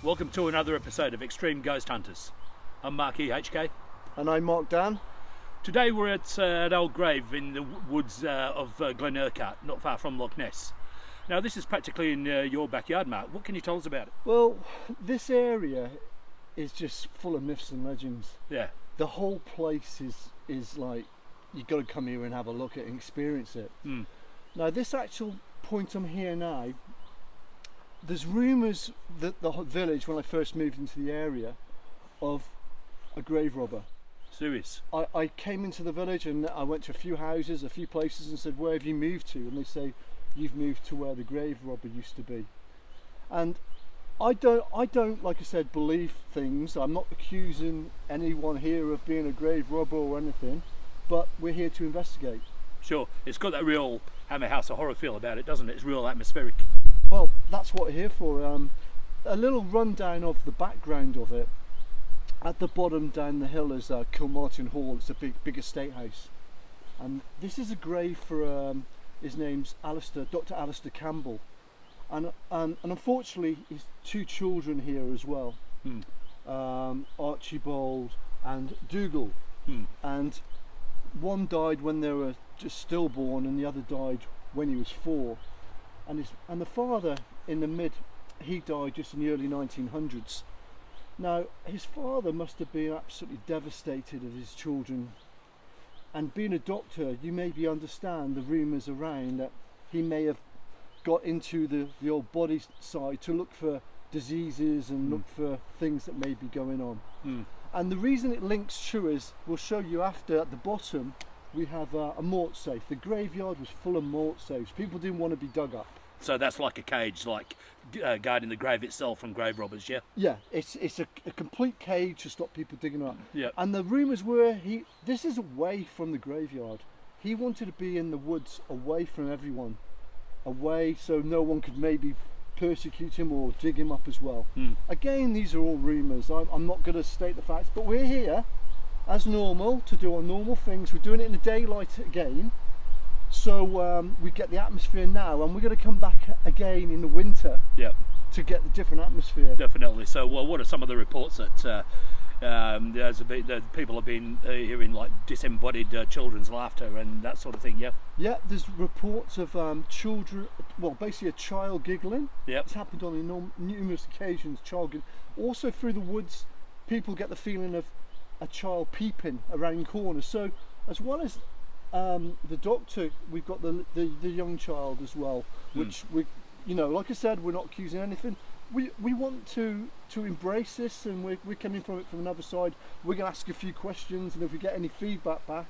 Welcome to another episode of Extreme Ghost Hunters. I'm Mark EHK. And I'm Mark Dan. Today we're at an old grave in the woods of Glen Urquhart, not far from Loch Ness. Now this is practically in your backyard, Mark. What can you tell us about it? Well, this area is just full of myths and legends. Yeah. The whole place is like, you've got to come here and have a look at it and experience it. Mm. Now this actual point I'm here now, there's rumours that the village, when I first moved into the area, of a grave robber. Serious? I came into the village and I went to a few houses, a few places, and said, where have you moved to? And they say, you've moved to where the grave robber used to be. And I don't, like I said, believe things. I'm not accusing anyone here of being a grave robber or anything, but we're here to investigate. Sure, it's got that real Hammer House of Horror feel about it, doesn't it? It's real atmospheric. Well, that's what we're here for. A little rundown of the background of it. At the bottom down the hill is Kilmartin Hall. It's a big estate house. And this is a grave for, his name's Dr. Alistair Campbell. And unfortunately, his two children here as well. Archibald and Dougal. And one died when they were just stillborn and the other died when he was 4. And the father he died just in the early 1900s. Now his father must have been absolutely devastated at his children, and being a doctor you maybe understand the rumours around that he may have got into the old body side to look for diseases and look for things that may be going on. And the reason it links to is, we'll show you after, at the bottom we have a mort safe. The graveyard was full of mort safes. People didn't want to be dug up. So that's like a cage, like guarding the grave itself from grave robbers, yeah? Yeah, it's a complete cage to stop people digging up. Yeah. And the rumours were, this is away from the graveyard. He wanted to be in the woods, away from everyone. Away so no one could maybe persecute him or dig him up as well. Again, these are all rumours. I'm not going to state the facts, but we're here as normal to do our normal things. We're doing it in the daylight again, so we get the atmosphere now, and we're going to come back again in the winter to get the different atmosphere. Definitely. So what are some of the reports that people have been hearing, like disembodied children's laughter and that sort of thing? Yeah, there's reports of children, well, basically a child giggling. It's happened on numerous occasions, child giggling. Also through the woods, people get the feeling of a child peeping around corners. So as well as the doctor, we've got the young child as well, which we, like I said, we're not accusing anything. We want to embrace this, and we're coming from it from another side. We're going to ask a few questions, and if we get any feedback back,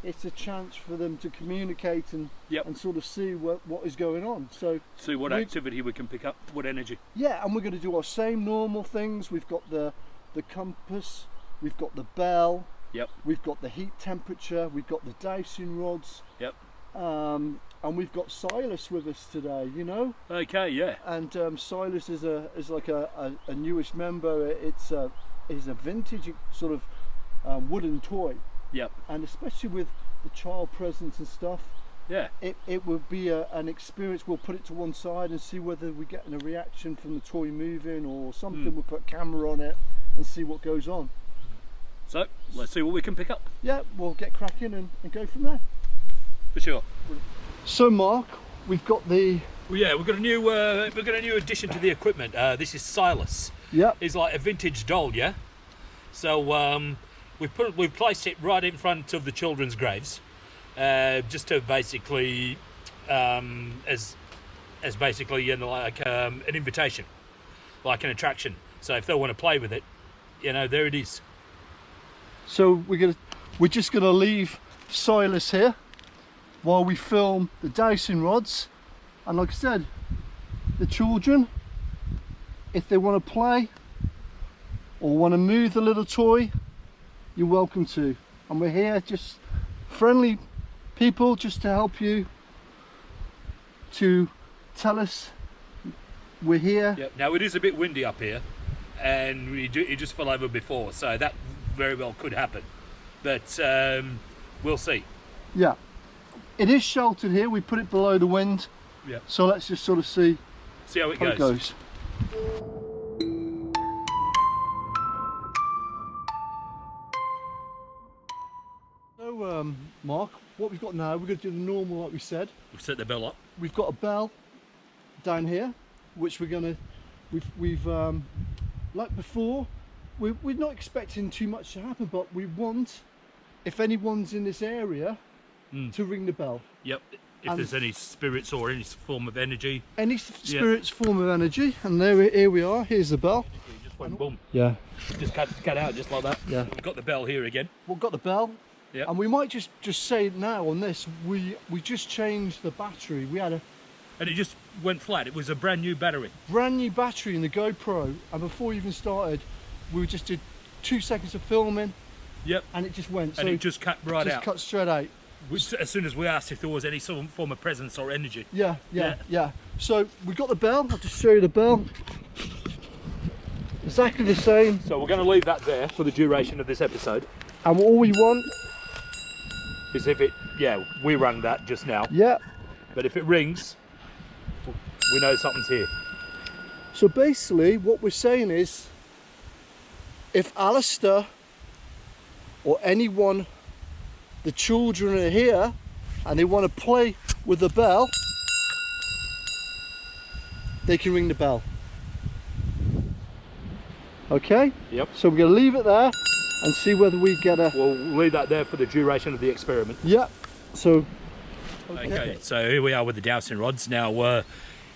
it's a chance for them to communicate and sort of see what is going on. So see what activity we can pick up, what energy. Yeah, and we're going to do our same normal things. We've got the compass, we've got the bell, we've got the heat temperature, we've got the dowsing rods, and we've got Silas with us today, Okay, yeah. And Silas is like a newish member. He's a vintage sort of wooden toy. And especially with the child presence and stuff, it would be an experience. We'll put it to one side and see whether we're getting a reaction from the toy moving or something. We'll put a camera on it and see what goes on. So let's see what we can pick up. Yeah, we'll get cracking and go from there. For sure. So Mark, we've got the... Well, yeah, we've got a new addition to the equipment. This is Silas. He's like a vintage doll, yeah. So we've placed it right in front of the children's graves, just to basically as basically like an invitation, like an attraction. So if they want to play with it, there it is. So we're just gonna leave Silas here while we film the dowsing rods, and like I said, the children, if they want to play or want to move the little toy, you're welcome to. And we're here, just friendly people, just to help you, to tell us we're here. Now it is a bit windy up here, and it just fell over before, so that very well could happen, but we'll see. It is sheltered here. We put it below the wind. So let's just sort of see how it goes. Mark, what we've got now, we're going to do the normal like we said. We've set the bell up. We've got a bell down here, which we're going to, we've like before, we're not expecting too much to happen, but we want, if anyone's in this area, to ring the bell. Yep. If there's any spirits or any form of energy. Any spirits, form of energy, and here we are. Here's the bell. It just went boom. Yeah. Just cut out just like that. Yeah. We've got the bell here again. We've got the bell. Yeah. And we might just say now on this, we just changed the battery. We had a and it just went flat. It was a brand new battery. Brand new battery in the GoPro, and before we even started, we just did 2 seconds of filming. Yep. And it just went. And it just cut right out. Just cut straight out. As soon as we asked if there was any form of presence or energy. Yeah. So we got the bell. I'll just show you the bell. Exactly the same. So we're going to leave that there for the duration of this episode. And all we want is if it, we rang that just now. Yeah. But if it rings, we know something's here. So basically what we're saying is, if Alistair or anyone, the children are here and they want to play with the bell, they can ring the bell. Okay? Yep. So we're going to leave it there and see whether we get a... We'll leave that there for the duration of the experiment. Yep. So... Okay, so here we are with the dowsing rods. Now,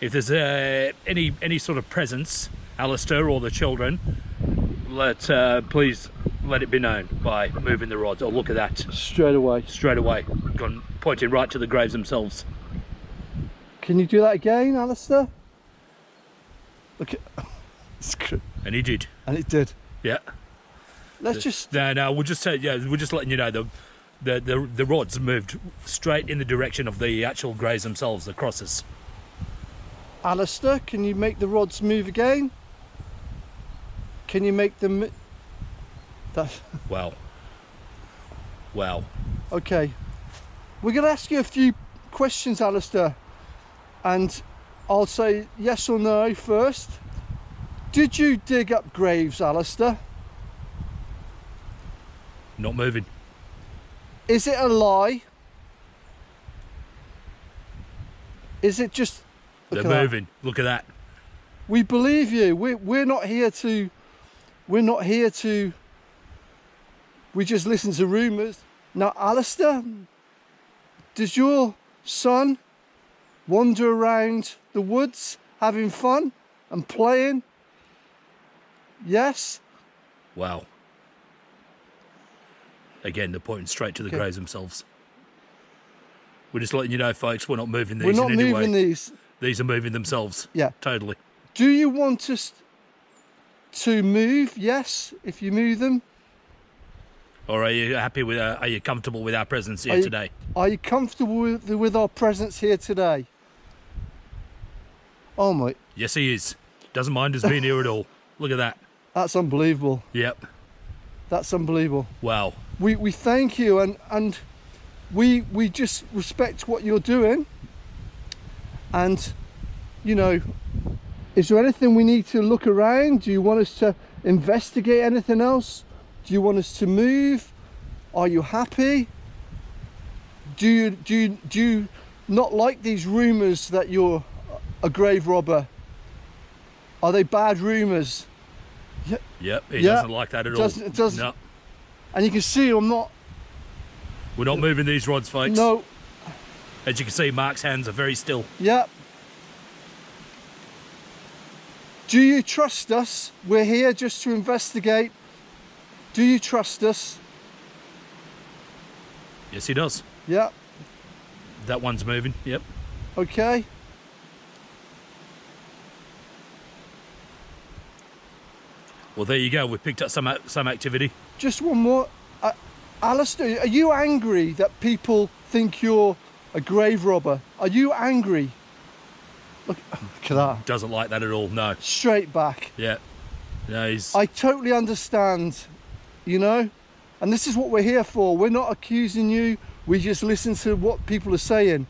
if there's any sort of presence, Alistair or the children, please let it be known by moving the rods. Oh, look at that. Straight away. Straight away. Gone pointing right to the graves themselves. Can you do that again, Alistair? Look at... And he did. And it did. Yeah. Let's just... No, we'll just say, we're just letting you know the rods moved straight in the direction of the actual graves themselves, the crosses. Alistair, can you make the rods move again? Can you make them... Wow. Okay. We're going to ask you a few questions, Alistair. And I'll say yes or no first. Did you dig up graves, Alistair? Not moving. Is it a lie? Is it just... They're moving. Look at that. We believe you. We're not here to... We just listen to rumours. Now, Alistair, does your son wander around the woods having fun and playing? Yes? Wow. Again, they're pointing straight to the graves themselves. We're just letting you know, folks, we're not moving these in any way. We're not moving these. These are moving themselves. Yeah. Totally. Do you want us to move? Yes, if you move them. Or are you happy with? Are you comfortable with our presence here today? Are you comfortable with our presence here today? Oh my! Yes, he is. Doesn't mind us being here at all. Look at that. That's unbelievable. Yep. That's unbelievable. Wow. We thank you, and we just respect what you're doing. And you know, is there anything we need to look around? Do you want us to investigate anything else? Do you want us to move? Are you happy? Do you not like these rumours that you're a grave robber? Are they bad rumours? Yep, he doesn't like that at all. It doesn't. No. And you can see we're not moving these rods, folks. No. As you can see, Mark's hands are very still. Yep. Do you trust us? We're here just to investigate. Do you trust us? Yes, he does. Yep. That one's moving. Yep. Okay. Well, there you go. We picked up some activity. Just one more. Alistair, are you angry that people think you're a grave robber? Are you angry? Look at that. Doesn't like that at all. No. Straight back. Yeah. No, he's... I totally understand, you know, and this is what we're here for. We're not accusing you. We just listen to what people are saying.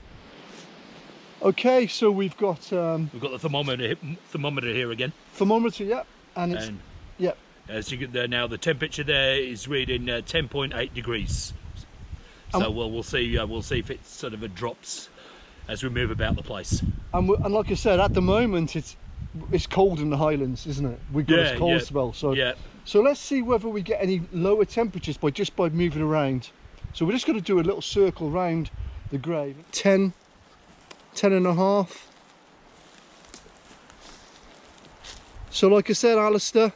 Okay, so we've got the thermometer here again. Thermometer, yep, and it's As you get there now, the temperature there is reading 10.8 degrees. So we'll see if it sort of drops as we move about the place. And like I said, at the moment it's cold in the Highlands, isn't it? We've got this cold spell. So so let's see whether we get any lower temperatures by moving around. So we're just going to do a little circle round the grave. 10 and a half. So like I said, Alistair,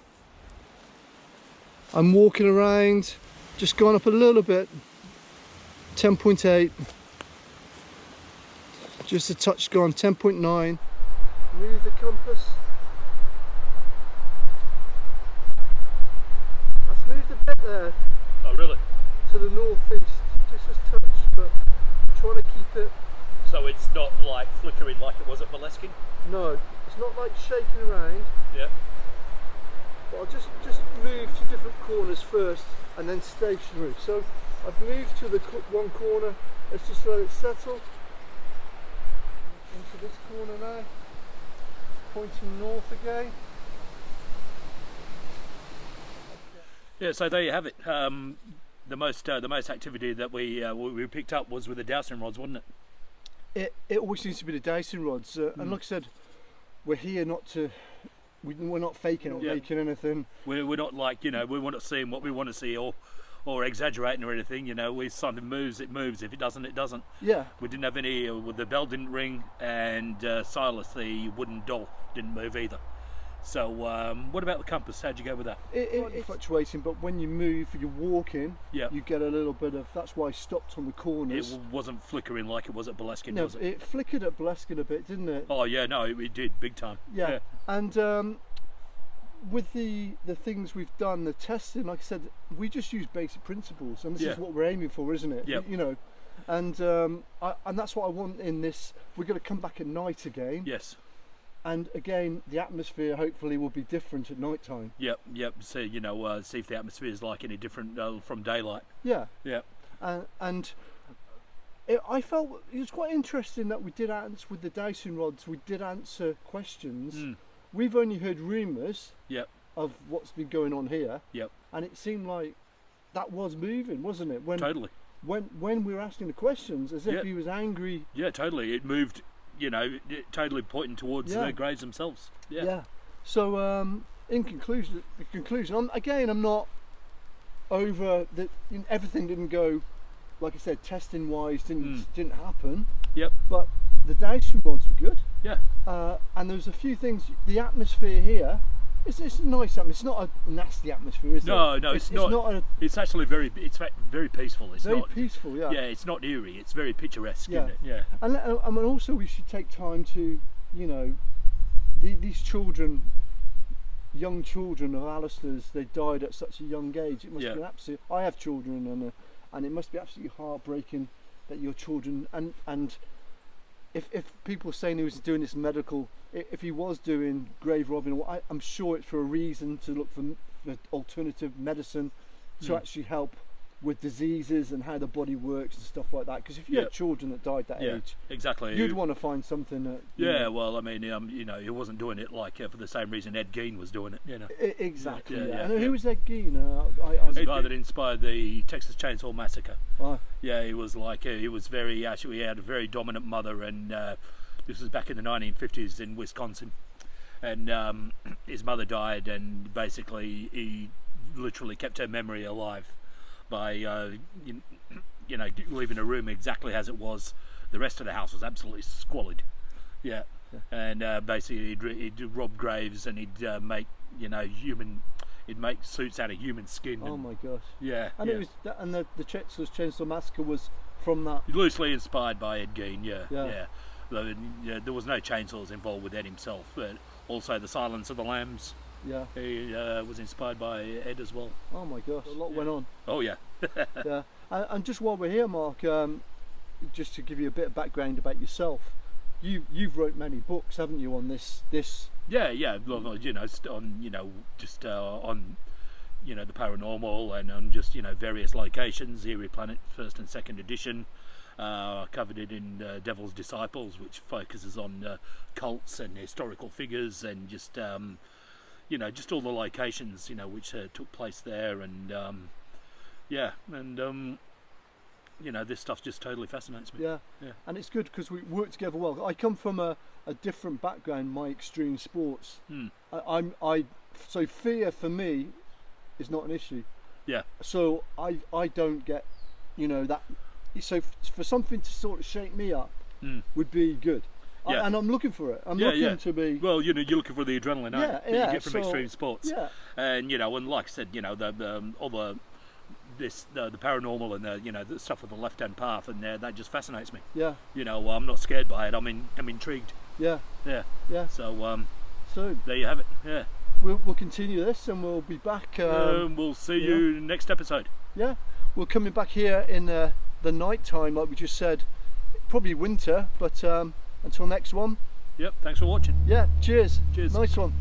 I'm walking around, just gone up a little bit. 10.8. Just a touch gone. 10.9. Move the compass. That's moved a bit there. Oh really? To the northeast, just a touch, but trying to keep it. So it's not like flickering like it was at Boleskine? No, it's not like shaking around. Yeah. But I'll just move to different corners first and then stationary. So I've moved to the one corner. Let's just let it settle. Into this corner now. Pointing north again. Yeah, so there you have it. The most activity that we picked up was with the dowsing rods, wasn't it? It always seems to be the dowsing rods, and like I said, we're here not to. We're not faking or making anything. We're not like, we're not seeing what we want to see or exaggerating or anything. If something moves, it moves. If it doesn't, it doesn't. Yeah. We didn't have any. The bell didn't ring, and Silas, the wooden doll, didn't move either. So what about the compass? How'd you go with that? It's fluctuating, but when you move, you're walking, you get a little bit of. That's why I stopped on the corners. It wasn't flickering like it was at Boleskine, no, was it? It flickered at Boleskine a bit, didn't it? Oh yeah, no, it did big time. Yeah. And with the things we've done, the testing, like I said, we just use basic principles, and this is what we're aiming for, isn't it? Yeah. And that's what I want in this. We're going to come back at night again. Yes. And again, the atmosphere hopefully will be different at night time. Yep. So see if the atmosphere is like any different from daylight. Yeah. Yeah. I felt it was quite interesting that we did answer with the dowsing rods. We did answer questions. We've only heard rumours of what's been going on here. Yep. And it seemed like that was moving, wasn't it? Totally. When we were asking the questions, as if he was angry. Yeah, totally. It moved. Totally pointing towards the graves themselves. Yeah. Yeah. So, in conclusion, I'm not over that. Everything didn't go, like I said, testing wise didn't happen. Yep. But the dowsing rods were good. Yeah. And there's a few things. The atmosphere here. It's a nice atmosphere. It's not a nasty atmosphere, is it? No, it's not. It's actually very peaceful. It's very not peaceful, yeah. Yeah, it's not eerie. It's very picturesque, yeah. isn't it? Yeah. And also we should take time to, these children, young children of Alistair's, they died at such a young age. It must be absolute. I have children, and it must be absolutely heartbreaking that your children and. If people are saying he was doing this medical, if he was doing grave robbing, I'm sure it's for a reason, to look for alternative medicine to actually help with diseases and how the body works and stuff like that. Because if you had children that died that age, exactly, you'd want to find something that. Well, I mean, he wasn't doing it like for the same reason Ed Gein was doing it. Exactly. And who was Ed Gein? The guy that inspired the Texas Chainsaw Massacre. Oh. Yeah, he was like he was very actually. He had a very dominant mother, and this was back in the 1950s in Wisconsin, and his mother died, and basically he literally kept her memory alive by leaving a room exactly as it was. The rest of the house was absolutely squalid. Yeah. And basically he'd rob graves, and he'd make he'd make suits out of human skin. Oh my gosh. Yeah. And it was the Texas Chainsaw Massacre was from that. Loosely inspired by Ed Gein. Yeah. There was no chainsaws involved with Ed himself, but also the Silence of the Lambs. Yeah. He was inspired by Ed as well. Oh my gosh, a lot went on. Oh yeah. Yeah. And just while we're here, Mark, just to give you a bit of background about yourself, you've wrote many books, haven't you, on this? Yeah. On the paranormal, and on just various locations. Eerie Planet, first and second edition. Covered it in Devil's Disciples, which focuses on cults and historical figures, and just all the locations which took place there, and you know, this stuff just totally fascinates me. Yeah. And it's good because we work together well. I come from a different background, my extreme sports. So fear for me is not an issue. Yeah. So I don't get, you know, that. So for something to sort of shake me up would be good. Yeah. And I'm looking for it. I'm looking to be. Well, you know, you're looking for the adrenaline that you get from extreme sports. Yeah. And you know, and like I said, you know, all the paranormal and the stuff with the left-hand path, and that just fascinates me. Yeah. You know, I'm not scared by it. I'm intrigued. Yeah. Yeah. Yeah. So so there you have it. Yeah. We'll continue this, and we'll be back. We'll see you next episode. Yeah. We're coming back here in the night time, like we just said. Probably winter, but until next one. Yep. Thanks for watching. Yeah. Cheers. Cheers. Nice one.